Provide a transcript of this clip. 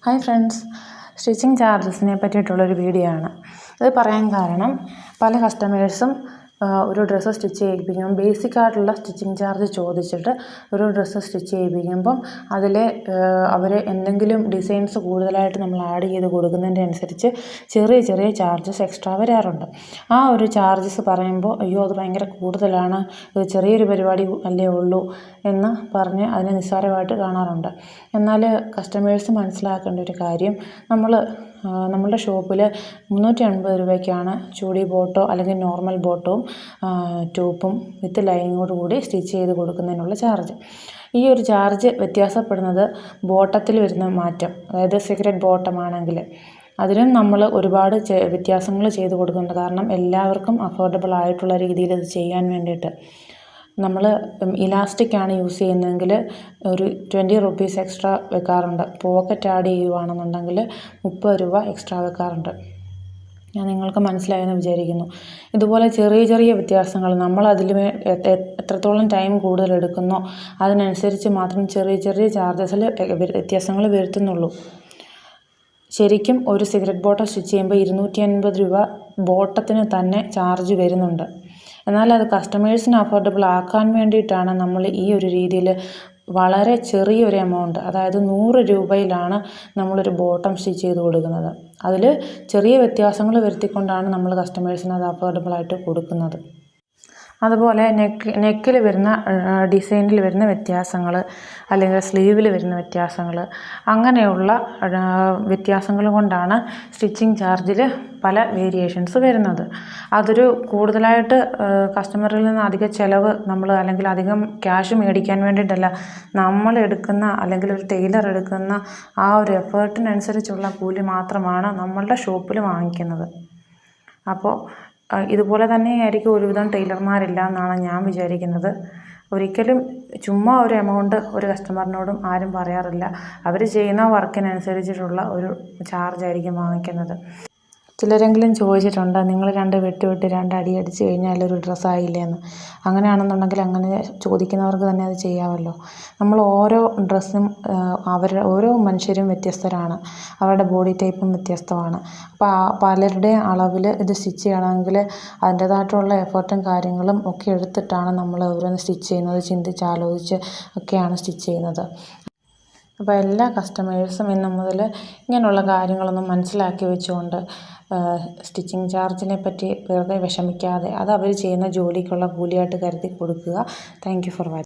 Hi friends, stitching ചാർജസിനെ പറ്റിയിട്ടുള്ളൊരു video ആണ്. ഇത് പറയാൻ കാരണം പല കസ്റ്റമേഴ്സും ഒരു ഡ്രസ്സ് സ്റ്റിച്ച് ചെയ്യിപ്പിക്കുമ്പം ബേസിക്കായിട്ടുള്ള സ്റ്റിച്ചിങ് ചാർജ് ചോദിച്ചിട്ട് ഒരു ഡ്രസ്സ് സ്റ്റിച്ച് ചെയ്യിപ്പിക്കുമ്പം അതിൽ അവർ എന്തെങ്കിലും ഡിസൈൻസ് കൂടുതലായിട്ട് നമ്മൾ ആഡ് ചെയ്ത് കൊടുക്കുന്നതിൻ്റെ അനുസരിച്ച് ചെറിയ ചെറിയ ചാർജസ് എക്സ്ട്രാ വരാറുണ്ട്. ആ ഒരു ചാർജസ് പറയുമ്പോൾ അയ്യോ അത് ഭയങ്കര കൂടുതലാണ്, ഇത് ചെറിയൊരു പരിപാടി അല്ലേ ഉള്ളൂ എന്ന് പറഞ്ഞ് അതിനെ നിസ്സാരമായിട്ട് കാണാറുണ്ട്. എന്നാൽ കസ്റ്റമേഴ്സ് മനസ്സിലാക്കേണ്ട ഒരു കാര്യം, നമ്മളുടെ ഷോപ്പിൽ 350 രൂപയ്ക്കാണ് ചൂടി ബോട്ടോ അല്ലെങ്കിൽ നോർമൽ ബോട്ടവും ടോപ്പും വിത്ത് ലൈനിങ്ങോട് കൂടി സ്റ്റിച്ച് ചെയ്ത് കൊടുക്കുന്നതിനുള്ള ചാർജ്. ഈ ഒരു ചാർജ് വ്യത്യാസപ്പെടുന്നത് ബോട്ടത്തിൽ വരുന്ന മാറ്റം, അതായത് സിഗരറ്റ് ബോട്ടം ആണെങ്കിൽ അതിനും നമ്മൾ ഒരുപാട് വ്യത്യാസങ്ങൾ ചെയ്ത് കൊടുക്കുന്നുണ്ട്. കാരണം എല്ലാവർക്കും അഫോർഡബിൾ ആയിട്ടുള്ള രീതിയിൽ ഇത് ചെയ്യാൻ വേണ്ടിയിട്ട് നമ്മൾ ഇലാസ്റ്റിക്കാണ് യൂസ് ചെയ്യുന്നതെങ്കിൽ ഒരു 20 റുപ്പീസ് എക്സ്ട്രാ വെക്കാറുണ്ട്. പോക്കറ്റ് ആഡ് ചെയ്യുകയാണെന്നുണ്ടെങ്കിൽ 30 രൂപ എക്സ്ട്രാ വെക്കാറുണ്ട്. ഞാൻ നിങ്ങൾക്ക് മനസ്സിലായെന്ന് വിചാരിക്കുന്നു. ഇതുപോലെ ചെറിയ ചെറിയ വ്യത്യാസങ്ങൾ നമ്മൾ അതിൽ എത്രത്തോളം ടൈം കൂടുതൽ എടുക്കുന്നോ അതിനനുസരിച്ച് മാത്രം ചെറിയ ചെറിയ ചാർജസിൽ വ്യത്യാസങ്ങൾ വരുത്തുന്നുള്ളൂ. ശരിക്കും ഒരു സിഗരറ്റ് ബോട്ടം സ്റ്റിച്ച് ചെയ്യുമ്പോൾ 250 രൂപ ബോട്ടത്തിന് തന്നെ ചാർജ് വരുന്നുണ്ട്. എന്നാൽ അത് കസ്റ്റമേഴ്സിന് അഫോർഡബിൾ ആക്കാൻ വേണ്ടിയിട്ടാണ് നമ്മൾ ഈ ഒരു രീതിയിൽ വളരെ ചെറിയൊരു എമൗണ്ട്, അതായത് 100 രൂപയിലാണ് നമ്മളൊരു ബോട്ടം സ്റ്റിച്ച് ചെയ്ത് കൊടുക്കുന്നത്. അതിൽ ചെറിയ വ്യത്യാസങ്ങൾ വരുത്തിക്കൊണ്ടാണ് നമ്മൾ കസ്റ്റമേഴ്സിന് അത് അഫോർഡബിളായിട്ട് കൊടുക്കുന്നത്. അതുപോലെ നെക്കിൽ വരുന്ന ഡിസൈനിൽ വരുന്ന വ്യത്യാസങ്ങൾ, അല്ലെങ്കിൽ സ്ലീവിൽ വരുന്ന വ്യത്യാസങ്ങൾ, അങ്ങനെയുള്ള വ്യത്യാസങ്ങൾ കൊണ്ടാണ് സ്റ്റിച്ചിങ് ചാർജിൽ പല വേരിയേഷൻസ് വരുന്നത്. അതൊരു കൂടുതലായിട്ട് കസ്റ്റമറിൽ നിന്ന് അധിക ചിലവ് അല്ലെങ്കിൽ അധികം ക്യാഷ് മേടിക്കാൻ വേണ്ടിയിട്ടല്ല, നമ്മൾ എടുക്കുന്ന അല്ലെങ്കിൽ ഒരു ടൈലർ എടുക്കുന്ന ആ ഒരു എഫേർട്ടിനനുസരിച്ചുള്ള കൂലി മാത്രമാണ് നമ്മളുടെ ഷോപ്പിൽ വാങ്ങിക്കുന്നത്. അപ്പോൾ ഇതുപോലെ തന്നെയായിരിക്കും ഒരുവിധം ടൈലർമാരില്ല എന്നാണ് ഞാൻ വിചാരിക്കുന്നത്. ഒരിക്കലും ചുമ്മാ ഒരു എമൗണ്ട് ഒരു കസ്റ്റമറിനോടും ആരും പറയാറില്ല. അവർ ചെയ്യുന്ന വർക്കിനനുസരിച്ചിട്ടുള്ള ഒരു ചാർജായിരിക്കും വാങ്ങിക്കുന്നത്. ചിലരെങ്കിലും ചോദിച്ചിട്ടുണ്ട്, നിങ്ങൾ 2 വെട്ട് 2 അടി അടിച്ച് കഴിഞ്ഞാൽ ഒരു ഡ്രസ്സായില്ലേ എന്ന്. അങ്ങനെയാണെന്നുണ്ടെങ്കിൽ അങ്ങനെ ചോദിക്കുന്നവർക്ക് തന്നെ അത് ചെയ്യാമല്ലോ. നമ്മൾ ഓരോ ഡ്രസ്സും ഓരോ മനുഷ്യരും വ്യത്യസ്തരാണ്, അവരുടെ ബോഡി ടൈപ്പും വ്യത്യസ്തമാണ്. അപ്പോൾ പലരുടെ അളവിൽ ഇത് സ്റ്റിച്ച് ചെയ്യണമെങ്കിൽ അതിൻ്റേതായിട്ടുള്ള എഫേർട്ടും കാര്യങ്ങളും ഒക്കെ എടുത്തിട്ടാണ് നമ്മൾ ഓരോന്ന് സ്റ്റിച്ച് ചെയ്യുന്നത്. ചിന്തിച്ചാലോചിച്ച് ഒക്കെയാണ് സ്റ്റിച്ച് ചെയ്യുന്നത്. അപ്പോൾ എല്ലാ കസ്റ്റമേഴ്സും ഇന്ന് മുതൽ ഇങ്ങനെയുള്ള കാര്യങ്ങളൊന്നും മനസ്സിലാക്കി വെച്ചുകൊണ്ട് സ്റ്റിച്ചിങ് ചാർജിനെ പറ്റി വെറുതെ വിഷമിക്കാതെ അത് അവർ ചെയ്യുന്ന ജോലിക്കുള്ള കൂലിയായിട്ട് കരുതി കൊടുക്കുക. Thank you for watching.